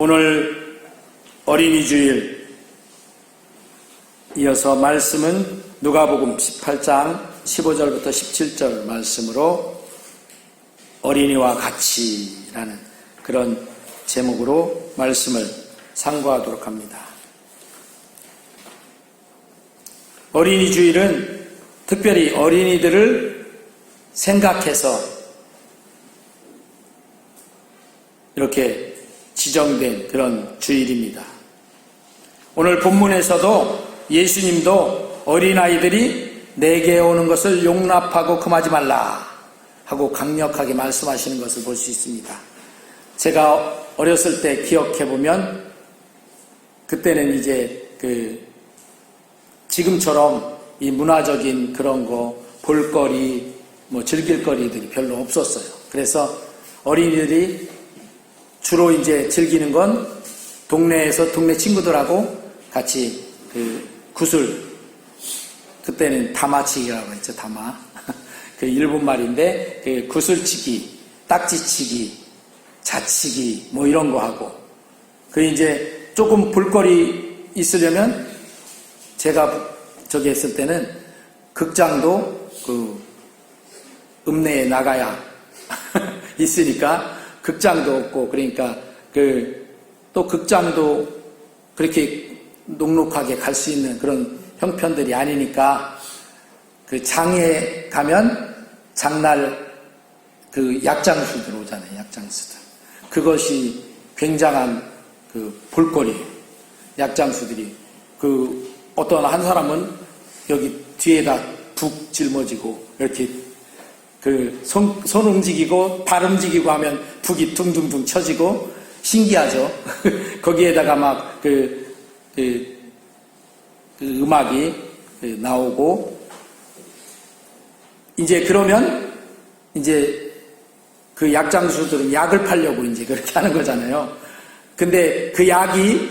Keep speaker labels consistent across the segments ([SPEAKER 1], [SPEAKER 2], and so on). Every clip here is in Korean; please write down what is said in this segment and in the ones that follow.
[SPEAKER 1] 오늘 어린이 주일 이어서 말씀은 누가복음 18장 15절부터 17절 말씀으로 어린이와 같이라는 그런 제목으로 말씀을 상고하도록 합니다. 어린이 주일은 특별히 어린이들을 생각해서 이렇게 지정된 그런 주일입니다. 오늘 본문에서도 예수님도 어린아이들이 내게 오는 것을 용납하고 금하지 말라 하고 강력하게 말씀하시는 것을 볼 수 있습니다. 제가 어렸을 때 기억해보면 그때는 이제 지금처럼 이 문화적인 그런 거 볼거리 즐길 거리들이 별로 없었어요. 그래서 어린이들이 주로 이제 즐기는 건 동네에서 동네 친구들하고 같이 구슬, 그때는 다마치기라고 했죠. 다마. 일본 말인데 구슬치기, 딱지치기, 자치기 이런 거 하고 이제 조금 볼거리 있으려면 제가 저기 했을 때는 극장도 읍내에 나가야 있으니까 극장도 없고 그러니까 또 극장도 그렇게 녹록하게 갈 수 있는 그런 형편들이 아니니까 장에 가면 장날 약장수들 오잖아요. 약장수들. 그것이 굉장한 볼거리예요. 약장수들이 어떤 한 사람은 여기 뒤에다 북 짊어지고 이렇게 손 움직이고 발 움직이고 하면 북이 둥둥둥 쳐지고 신기하죠. 거기에다가 막 음악이 나오고 이제 그러면 이제 약장수들은 약을 팔려고 이제 그렇게 하는 거잖아요. 근데 약이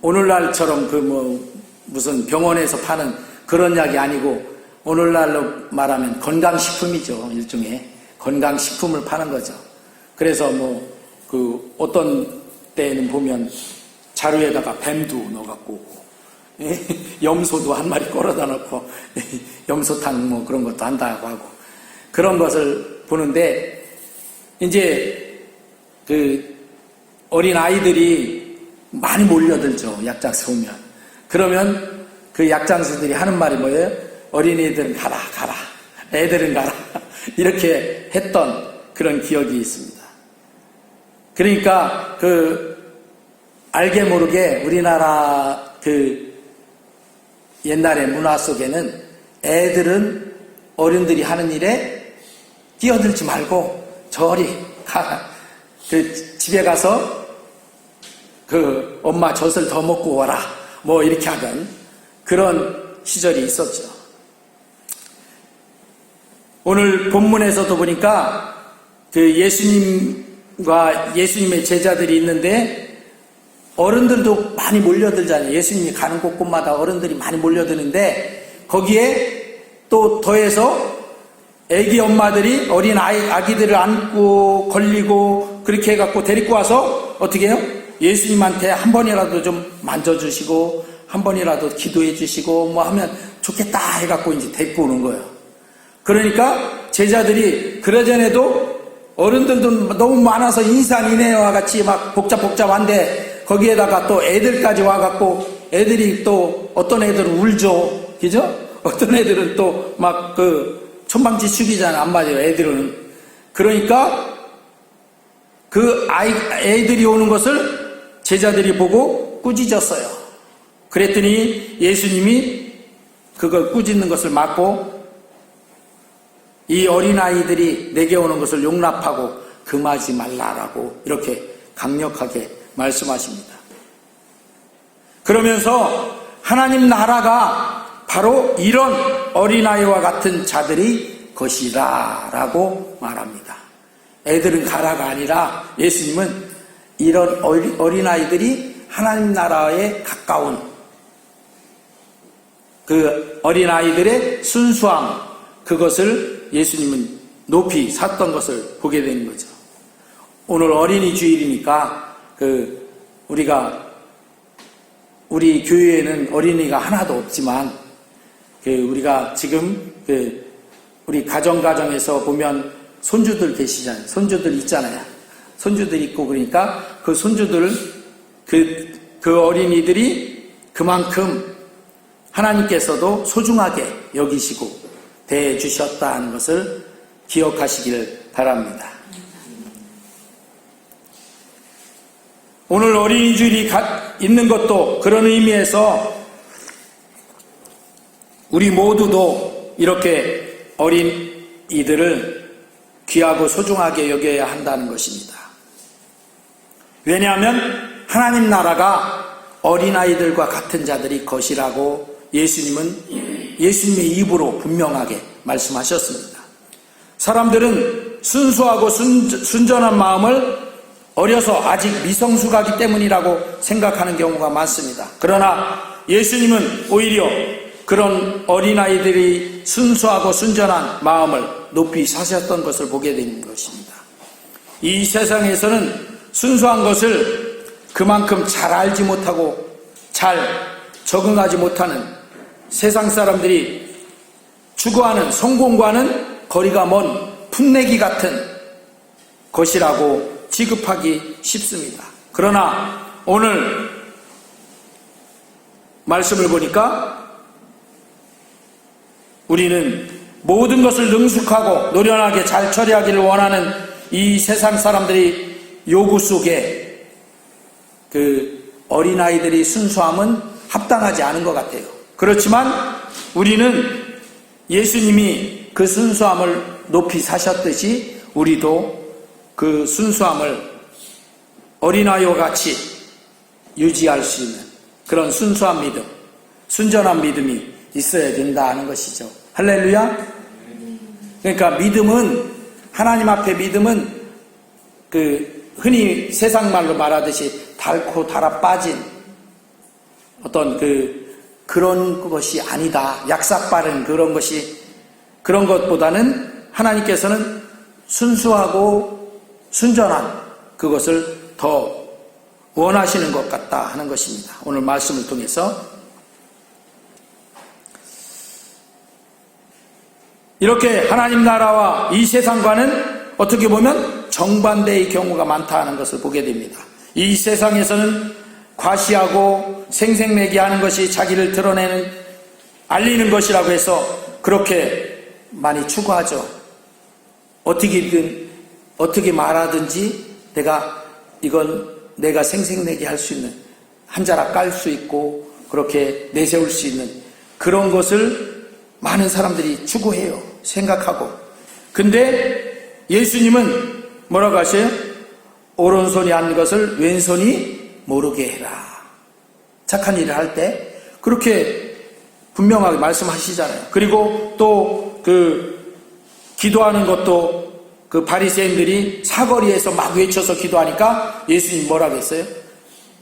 [SPEAKER 1] 오늘날처럼 무슨 병원에서 파는 그런 약이 아니고 오늘날로 말하면 건강식품이죠. 일종의 건강식품을 파는 거죠. 그래서 어떤 때는 보면 자루에다가 뱀도 넣어갖고 오고, 염소도 한 마리 끌어다 놓고, 염소탕 그런 것도 한다고 하고, 그런 것을 보는데, 이제 어린 아이들이 많이 몰려들죠. 약장수 오면. 그러면 약장수들이 하는 말이 뭐예요? 어린이들은 가라, 애들은 가라. 이렇게 했던 그런 기억이 있습니다. 그러니까, 알게 모르게 우리나라 옛날의 문화 속에는 애들은 어른들이 하는 일에 끼어들지 말고 저리 가. 집에 가서 엄마 젖을 더 먹고 와라. 이렇게 하던 그런 시절이 있었죠. 오늘 본문에서도 보니까 예수님과 예수님의 제자들이 있는데 어른들도 많이 몰려들잖아요. 예수님이 가는 곳곳마다 어른들이 많이 몰려드는데 거기에 또 더해서 애기 엄마들이 어린 아기들을 안고 걸리고 그렇게 해갖고 데리고 와서 어떻게 해요? 예수님한테 한 번이라도 좀 만져주시고 한 번이라도 기도해 주시고 하면 좋겠다 해갖고 이제 데리고 오는 거예요. 그러니까 제자들이 그러전에도 어른들도 너무 많아서 인산인해와 같이 막 복잡한데 거기에다가 또 애들까지 와갖고 애들이 또 어떤 애들은 울죠. 그죠? 어떤 애들은 또 막 천방지축이잖아. 안 맞아요. 애들은. 그러니까 애들이 오는 것을 제자들이 보고 꾸짖었어요. 그랬더니 예수님이 그걸 꾸짖는 것을 막고 이 어린아이들이 내게 오는 것을 용납하고 금하지 말라라고 이렇게 강력하게 말씀하십니다. 그러면서 하나님 나라가 바로 이런 어린아이와 같은 자들이 것이라 라고 말합니다. 애들은 가라가 아니라 예수님은 이런 어린아이들이 하나님 나라에 가까운 어린아이들의 순수함, 그것을 예수님은 높이 샀던 것을 보게 되는 거죠. 오늘 어린이 주일이니까 우리 교회에는 어린이가 하나도 없지만, 우리가 지금, 우리 가정에서 보면 손주들 계시잖아요. 손주들 있잖아요. 손주들 있고, 그러니까 그 손주들, 그 어린이들이 그만큼 하나님께서도 소중하게 여기시고 대해주셨다는 것을 기억하시길 바랍니다. 오늘 어린이 주일이 있는 것도 그런 의미에서 우리 모두도 이렇게 어린이들을 귀하고 소중하게 여겨야 한다는 것입니다. 왜냐하면 하나님 나라가 어린아이들과 같은 자들이 것이라고 예수님의 입으로 분명하게 말씀하셨습니다. 사람들은 순수하고 순전한 마음을 어려서 아직 미성숙하기 때문이라고 생각하는 경우가 많습니다. 그러나 예수님은 오히려 그런 어린아이들이 순수하고 순전한 마음을 높이 사셨던 것을 보게 되는 것입니다. 이 세상에서는 순수한 것을 그만큼 잘 알지 못하고 잘 적응하지 못하는 세상 사람들이 추구하는 성공과는 거리가 먼 풋내기 같은 것이라고 취급하기 쉽습니다. 그러나 오늘 말씀을 보니까 우리는 모든 것을 능숙하고 노련하게 잘 처리하기를 원하는 이 세상 사람들이 요구 속에 어린아이들이 순수함은 합당하지 않은 것 같아요. 그렇지만 우리는 예수님이 그 순수함을 높이 사셨듯이 우리도 그 순수함을 어린아이와 같이 유지할 수 있는 그런 순수한 믿음, 순전한 믿음이 있어야 된다는 것이죠. 할렐루야. 그러니까 믿음은, 하나님 앞에 믿음은 흔히 세상 말로 말하듯이 닳고 달아 빠진 어떤 그런 것이 아니다. 약삭 빠른 그런 것보다는 하나님께서는 순수하고 순전한 그것을 더 원하시는 것 같다 하는 것입니다. 오늘 말씀을 통해서 이렇게 하나님 나라와 이 세상과는 어떻게 보면 정반대의 경우가 많다는 것을 보게 됩니다. 이 세상에서는 과시하고 생색내게 하는 것이 자기를 드러내는, 알리는 것이라고 해서 그렇게 많이 추구하죠. 어떻게 말하든지 내가 생색내게 할 수 있는, 한 자락 깔 수 있고 그렇게 내세울 수 있는 그런 것을 많은 사람들이 추구해요. 생각하고. 근데 예수님은 뭐라고 하셔요? 오른손이 한 것을 왼손이 모르게 해라. 착한 일을 할 때 그렇게 분명하게 말씀하시잖아요. 그리고 또 기도하는 것도 바리새인들이 사거리에서 막 외쳐서 기도하니까 예수님 뭐라고 했어요?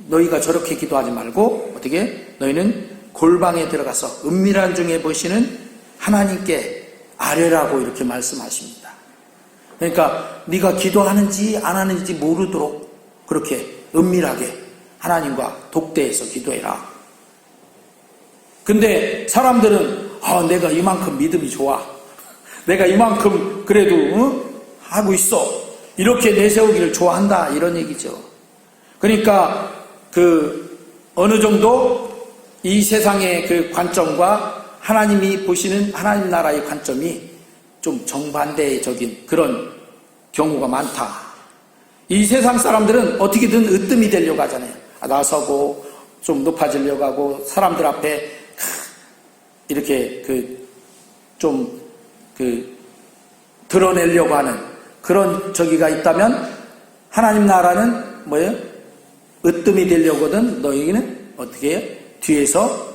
[SPEAKER 1] 너희가 저렇게 기도하지 말고 어떻게? 너희는 골방에 들어가서 은밀한 중에 보시는 하나님께 아뢰라고 이렇게 말씀하십니다. 그러니까 네가 기도하는지 안 하는지 모르도록 그렇게 은밀하게 하나님과 독대해서 기도해라. 근데 사람들은 내가 이만큼 믿음이 좋아, 내가 이만큼 그래도 하고 있어, 이렇게 내세우기를 좋아한다, 이런 얘기죠. 그러니까 어느 정도 이 세상의 관점과 하나님이 보시는 하나님 나라의 관점이 좀 정반대적인 그런 경우가 많다. 이 세상 사람들은 어떻게든 으뜸이 되려고 하잖아요. 나서고 좀 높아지려고 하고 사람들 앞에 이렇게 드러내려고 하는 그런 저기가 있다면, 하나님 나라는 뭐예요? 으뜸이 되려거든 너희는 어떻게 해요? 뒤에서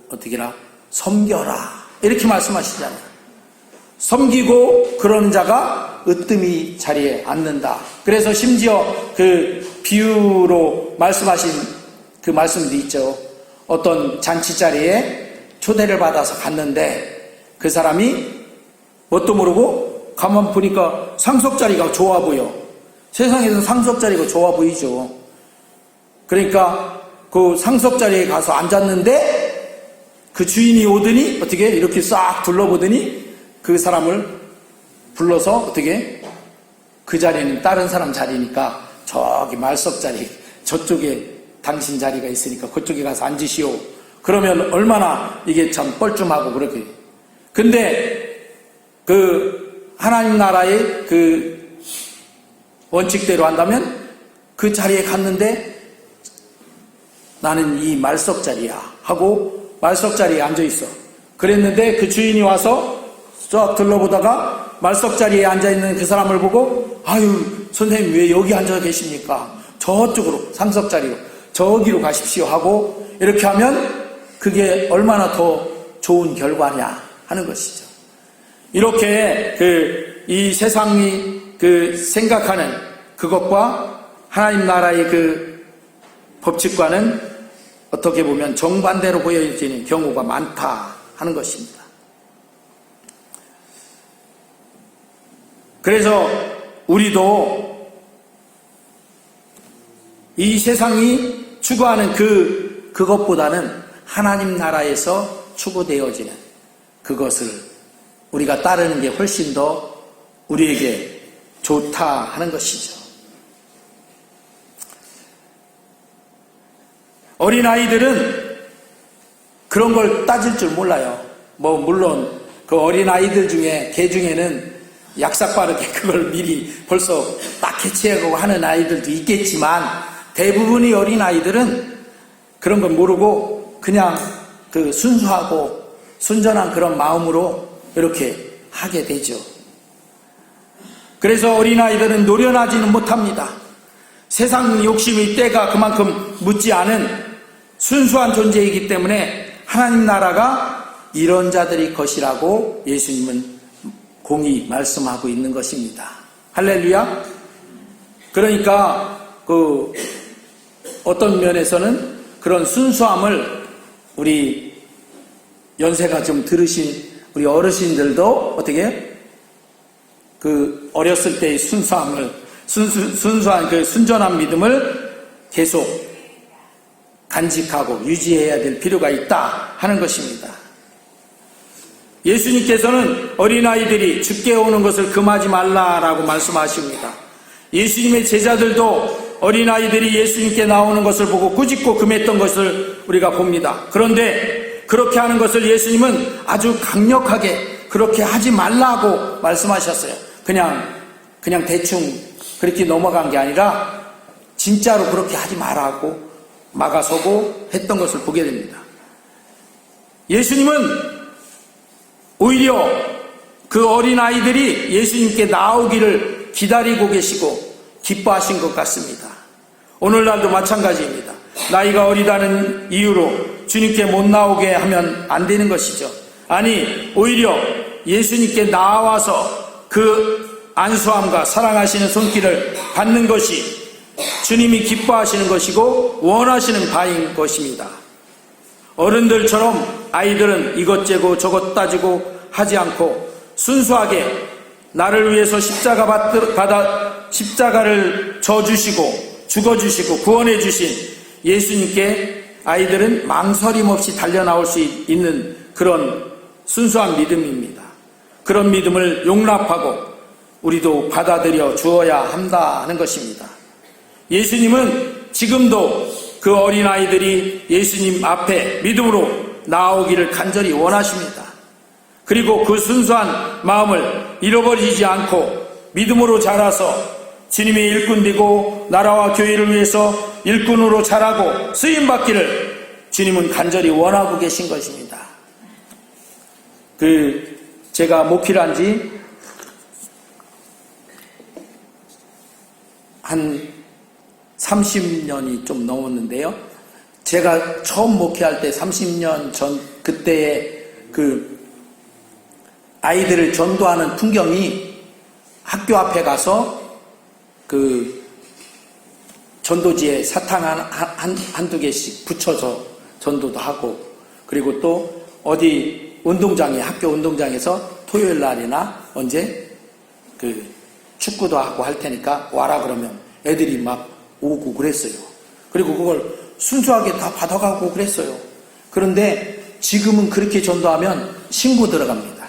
[SPEAKER 1] 어떻게 해라? 섬겨라, 이렇게 말씀하시잖아요. 섬기고 그런 자가 으뜸이 자리에 앉는다. 그래서 심지어 비유로 말씀하신 그 말씀도 있죠. 어떤 잔치 자리에 초대를 받아서 갔는데 그 사람이 뭣도 모르고 가만 보니까 상석 자리가 좋아 보여. 세상에서 상석 자리가 좋아 보이죠. 그러니까 그 상석 자리에 가서 앉았는데 그 주인이 오더니 어떻게 이렇게 싹 둘러보더니 그 사람을 불러서 어떻게 그 자리는 다른 사람 자리니까 저기 말석 자리 저쪽에 당신 자리가 있으니까 그쪽에 가서 앉으시오. 그러면 얼마나 이게 참 뻘쭘하고 그렇게. 근데 그 하나님 나라의 그 원칙대로 한다면 그 자리에 갔는데 나는 이 말석 자리야 하고 말석 자리에 앉아 있어. 그랬는데 그 주인이 와서 쫙 둘러보다가 말석 자리에 앉아 있는 그 사람을 보고 아유 선생님 왜 여기 앉아 계십니까? 저쪽으로 상석 자리로 저기로 가십시오 하고 이렇게 하면 그게 얼마나 더 좋은 결과냐 하는 것이죠. 이렇게 이 세상이 생각하는 그것과 하나님 나라의 그 법칙과는 어떻게 보면 정반대로 보여지는 경우가 많다 하는 것입니다. 그래서 우리도 이 세상이 추구하는 그것보다는 하나님 나라에서 추구되어지는 그것을 우리가 따르는 게 훨씬 더 우리에게 좋다 하는 것이죠. 어린아이들은 그런 걸 따질 줄 몰라요. 물론 그 어린아이들 중에 개 중에는 약삭빠르게 그걸 미리 벌써 딱 캐치하고 하는 아이들도 있겠지만 대부분의 어린아이들은 그런 걸 모르고 그냥 그 순수하고 순전한 그런 마음으로 이렇게 하게 되죠. 그래서 어린아이들은 노련하지는 못합니다. 세상 욕심의 때가 그만큼 묻지 않은 순수한 존재이기 때문에 하나님 나라가 이런 자들의 것이라고 예수님은 공히 말씀하고 있는 것입니다. 할렐루야. 그러니까 어떤 면에서는 그런 순수함을 우리 연세가 좀 들으신 우리 어르신들도 어떻게 어렸을 때의 순수함을 순수한 그 순전한 믿음을 계속 간직하고 유지해야 될 필요가 있다 하는 것입니다. 예수님께서는 어린아이들이 죽게 오는 것을 금하지 말라라고 말씀하십니다. 예수님의 제자들도 어린아이들이 예수님께 나오는 것을 보고 꾸짖고 금했던 것을 우리가 봅니다. 그런데 그렇게 하는 것을 예수님은 아주 강력하게 그렇게 하지 말라고 말씀하셨어요. 그냥 대충 그렇게 넘어간 게 아니라 진짜로 그렇게 하지 말라고 막아서고 했던 것을 보게 됩니다. 예수님은 오히려 그 어린아이들이 예수님께 나오기를 기다리고 계시고 기뻐하신 것 같습니다. 오늘날도 마찬가지입니다. 나이가 어리다는 이유로 주님께 못 나오게 하면 안 되는 것이죠. 아니 오히려 예수님께 나와서 그 안수함과 사랑하시는 손길을 받는 것이 주님이 기뻐하시는 것이고 원하시는 바인 것입니다. 어른들처럼 아이들은 이것 재고 저것 따지고 하지 않고 순수하게 나를 위해서 십자가를 져주시고 죽어주시고 구원해주신 예수님께 아이들은 망설임 없이 달려나올 수 있는 그런 순수한 믿음입니다. 그런 믿음을 용납하고 우리도 받아들여 주어야 한다 하는 것입니다. 예수님은 지금도 그 어린아이들이 예수님 앞에 믿음으로 나오기를 간절히 원하십니다. 그리고 그 순수한 마음을 잃어버리지 않고 믿음으로 자라서 주님의 일꾼 되고 나라와 교회를 위해서 일꾼으로 자라고 쓰임받기를 주님은 간절히 원하고 계신 것입니다. 제가 목회를 한 지 한 30년이 좀 넘었는데요. 제가 처음 목회할 때 30년 전 그때의 아이들을 전도하는 풍경이 학교 앞에 가서 전도지에 사탕 한두 개씩 붙여서 전도도 하고, 그리고 또 어디 학교 운동장에서 토요일 날이나 언제 축구도 하고 할 테니까 와라 그러면 애들이 막 오고 그랬어요. 그리고 그걸 순수하게 다 받아가고 그랬어요. 그런데 지금은 그렇게 전도하면 신고 들어갑니다.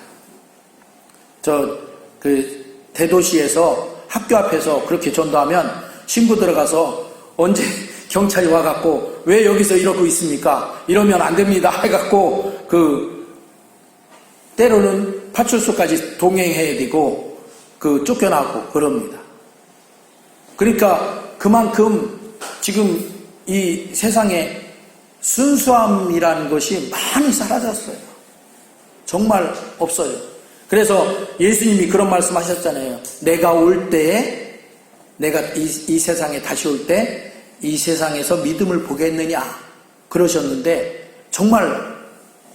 [SPEAKER 1] 대도시에서 학교 앞에서 그렇게 전도하면 신고 들어가서 언제 경찰이 와갖고 왜 여기서 이러고 있습니까? 이러면 안 됩니다. 해갖고 때로는 파출소까지 동행해야 되고 쫓겨나고 그럽니다. 그러니까 그만큼 지금 이 세상에 순수함이라는 것이 많이 사라졌어요. 정말 없어요. 그래서 예수님이 그런 말씀 하셨잖아요. 내가 올 때에, 내가 이 세상에 다시 올 때 이 세상에서 믿음을 보겠느냐 그러셨는데 정말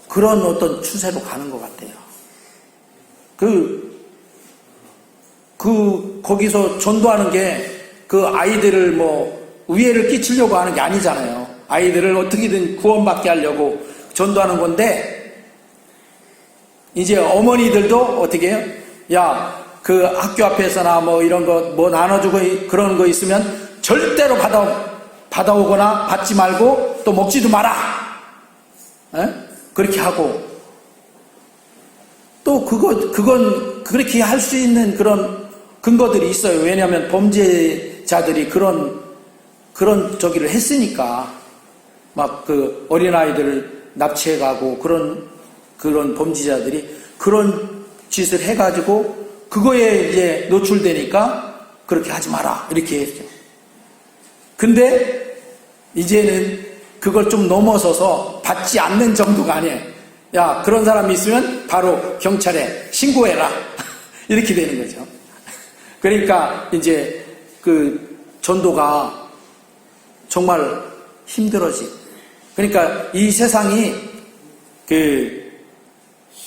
[SPEAKER 1] 그런 어떤 추세로 가는 것 같아요. 거기서 전도하는 게 아이들을 우애를 끼치려고 하는 게 아니잖아요. 아이들을 어떻게든 구원받게 하려고 전도하는 건데, 이제 어머니들도 어떻게 해요? 야, 학교 앞에서나 이런 거 나눠주고 그런 거 있으면 절대로 받아오거나 받지 말고 또 먹지도 마라. 그렇게 하고, 또 그건 그렇게 할 수 있는 그런 근거들이 있어요. 왜냐하면 범죄자들이 그런 저기를 했으니까. 어린아이들을 납치해가고 그런 범죄자들이 그런 짓을 해가지고 그거에 이제 노출되니까 그렇게 하지 마라. 이렇게 했죠. 근데 이제는 그걸 좀 넘어서서 받지 않는 정도가 아니에요. 야, 그런 사람이 있으면 바로 경찰에 신고해라. 이렇게 되는 거죠. 그러니까 이제 전도가 정말 힘들어지. 그러니까 이 세상이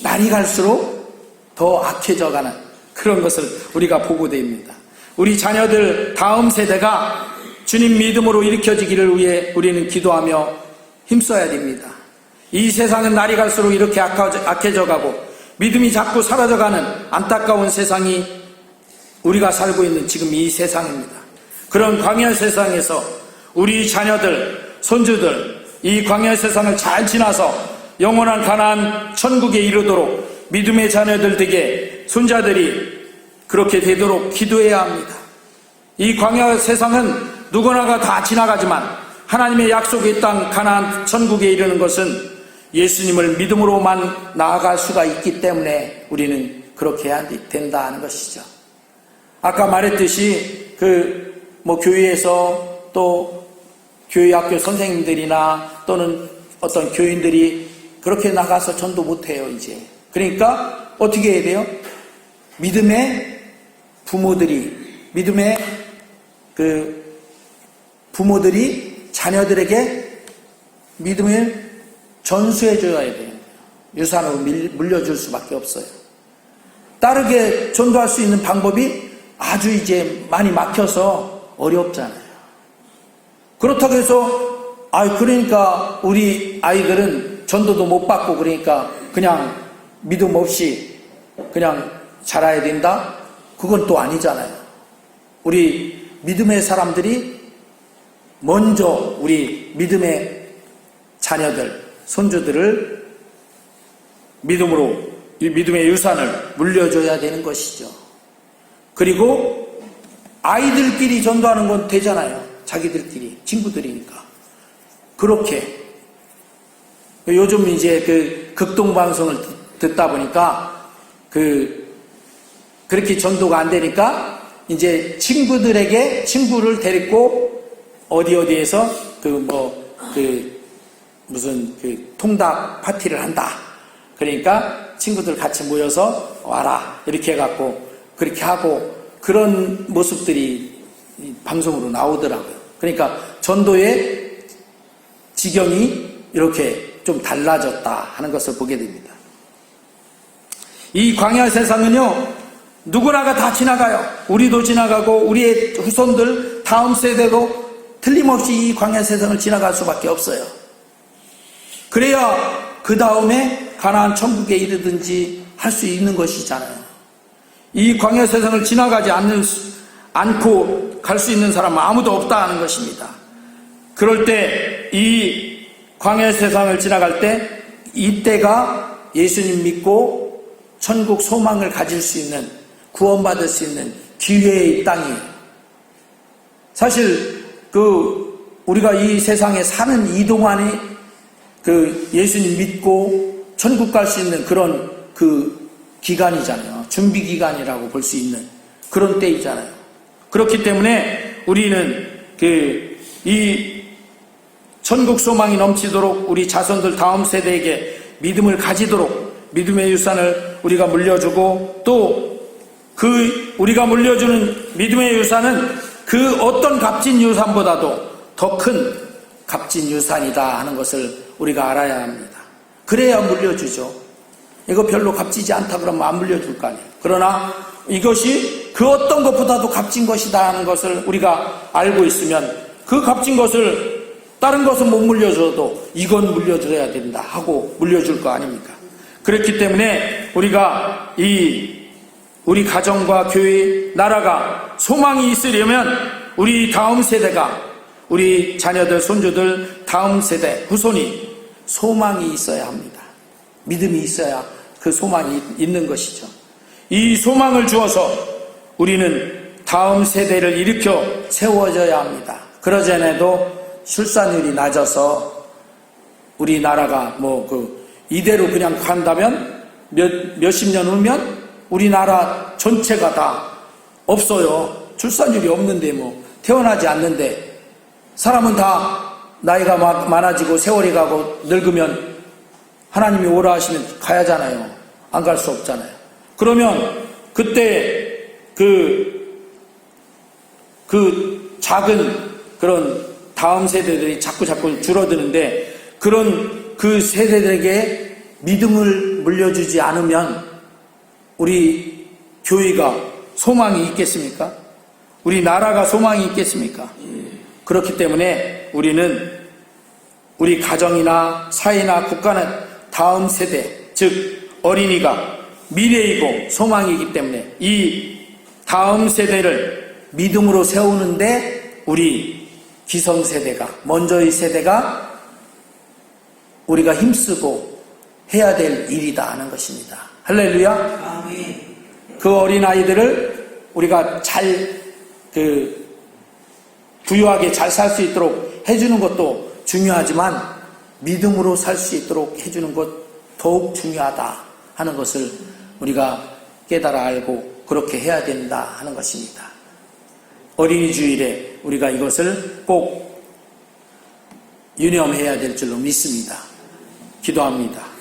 [SPEAKER 1] 날이 갈수록 더 악해져가는 그런 것을 우리가 보고 됩니다. 우리 자녀들 다음 세대가 주님 믿음으로 일으켜지기를 위해 우리는 기도하며 힘써야 됩니다. 이 세상은 날이 갈수록 이렇게 악해져가고 믿음이 자꾸 사라져가는 안타까운 세상이 우리가 살고 있는 지금 이 세상입니다. 그런 광야 세상에서 우리 자녀들, 손주들 이 광야 세상을 잘 지나서 영원한 가나안 천국에 이르도록 믿음의 자녀들 되게 손자들이 그렇게 되도록 기도해야 합니다. 이 광야 세상은 누구나가 다 지나가지만 하나님의 약속의 땅 가나안 천국에 이르는 것은 예수님을 믿음으로만 나아갈 수가 있기 때문에 우리는 그렇게 해야 된다 하는 것이죠. 아까 말했듯이 교회에서 또 교회 학교 선생님들이나 또는 어떤 교인들이 그렇게 나가서 전도 못해요, 이제. 그러니까 어떻게 해야 돼요? 믿음의 부모들이 자녀들에게 믿음을 전수해 줘야 돼요. 유산으로 물려줄 수밖에 없어요. 따르게 전도할 수 있는 방법이 아주 이제 많이 막혀서 어렵잖아요. 그렇다고 해서 그러니까 우리 아이들은 전도도 못 받고 그러니까 그냥 믿음 없이 그냥 자라야 된다? 그건 또 아니잖아요. 우리 믿음의 사람들이 먼저 우리 믿음의 자녀들, 손주들을 믿음의 유산을 물려줘야 되는 것이죠. 그리고 아이들끼리 전도하는 건 되잖아요. 자기들끼리, 친구들이니까. 그렇게. 요즘 이제 극동방송을 듣다 보니까 그렇게 전도가 안 되니까 이제 친구를 데리고 어디에서 무슨 통닭 파티를 한다. 그러니까 친구들 같이 모여서 와라. 이렇게 해갖고 그렇게 하고 그런 모습들이 방송으로 나오더라고요. 그러니까 전도의 지경이 이렇게 좀 달라졌다 하는 것을 보게 됩니다. 이 광야 세상은요, 누구나가 다 지나가요. 우리도 지나가고 우리의 후손들 다음 세대도 틀림없이 이 광야 세상을 지나갈 수밖에 없어요. 그래야 그 다음에 가나안 천국에 이르든지 할 수 있는 것이잖아요. 이 광야 세상을 지나가지 않고 갈 수 있는 사람은 아무도 없다 하는 것입니다. 그럴 때 이 광야 세상을 지나갈 때 이때가 예수님 믿고 천국 소망을 가질 수 있는, 구원받을 수 있는 기회의 땅이에요. 사실 우리가 이 세상에 사는 이 동안이 예수님 믿고 천국 갈 수 있는 그런 기간이잖아요. 준비 기간이라고 볼 수 있는 그런 때이잖아요. 그렇기 때문에 우리는 이 천국 소망이 넘치도록 우리 자손들 다음 세대에게 믿음을 가지도록 믿음의 유산을 우리가 물려주고, 또 우리가 물려주는 믿음의 유산은 그 어떤 값진 유산보다도 더 큰 값진 유산이다 하는 것을 우리가 알아야 합니다. 그래야 물려주죠. 이거 별로 값지지 않다 그러면 안 물려줄 거 아니에요. 그러나 이것이 그 어떤 것보다도 값진 것이다 하는 것을 우리가 알고 있으면 그 값진 것을 다른 것은 못 물려줘도 이건 물려줘야 된다 하고 물려줄 거 아닙니까? 그렇기 때문에 우리가 우리 가정과 교회, 나라가 소망이 있으려면 우리 다음 세대가, 우리 자녀들, 손주들, 다음 세대, 후손이 소망이 있어야 합니다. 믿음이 있어야 그 소망이 있는 것이죠. 이 소망을 주어서 우리는 다음 세대를 일으켜 세워져야 합니다. 그러지 않아도 출산율이 낮아서 우리나라가 이대로 그냥 간다면 몇십 년 후면 우리나라 전체가 다 없어요. 출산율이 없는데 태어나지 않는데, 사람은 다 나이가 많아지고 세월이 가고 늙으면 하나님이 오라 하시면 가야잖아요. 안 갈 수 없잖아요. 그러면 그때 작은 그런 다음 세대들이 자꾸 줄어드는데, 그런 그 세대들에게 믿음을 물려주지 않으면 우리 교회가 소망이 있겠습니까? 우리 나라가 소망이 있겠습니까? 그렇기 때문에 우리는 우리 가정이나 사회나 국가는 다음 세대, 즉 어린이가 미래이고 소망이기 때문에 이 다음 세대를 믿음으로 세우는데 우리 기성세대가, 먼저의 세대가 우리가 힘쓰고 해야 될 일이다 하는 것입니다. 할렐루야. 그 어린아이들을 우리가 부유하게 잘 살 수 있도록 해주는 것도 중요하지만 믿음으로 살 수 있도록 해주는 것 더욱 중요하다 하는 것을 우리가 깨달아 알고 그렇게 해야 된다 하는 것입니다. 어린이 주일에 우리가 이것을 꼭 유념해야 될 줄로 믿습니다. 기도합니다.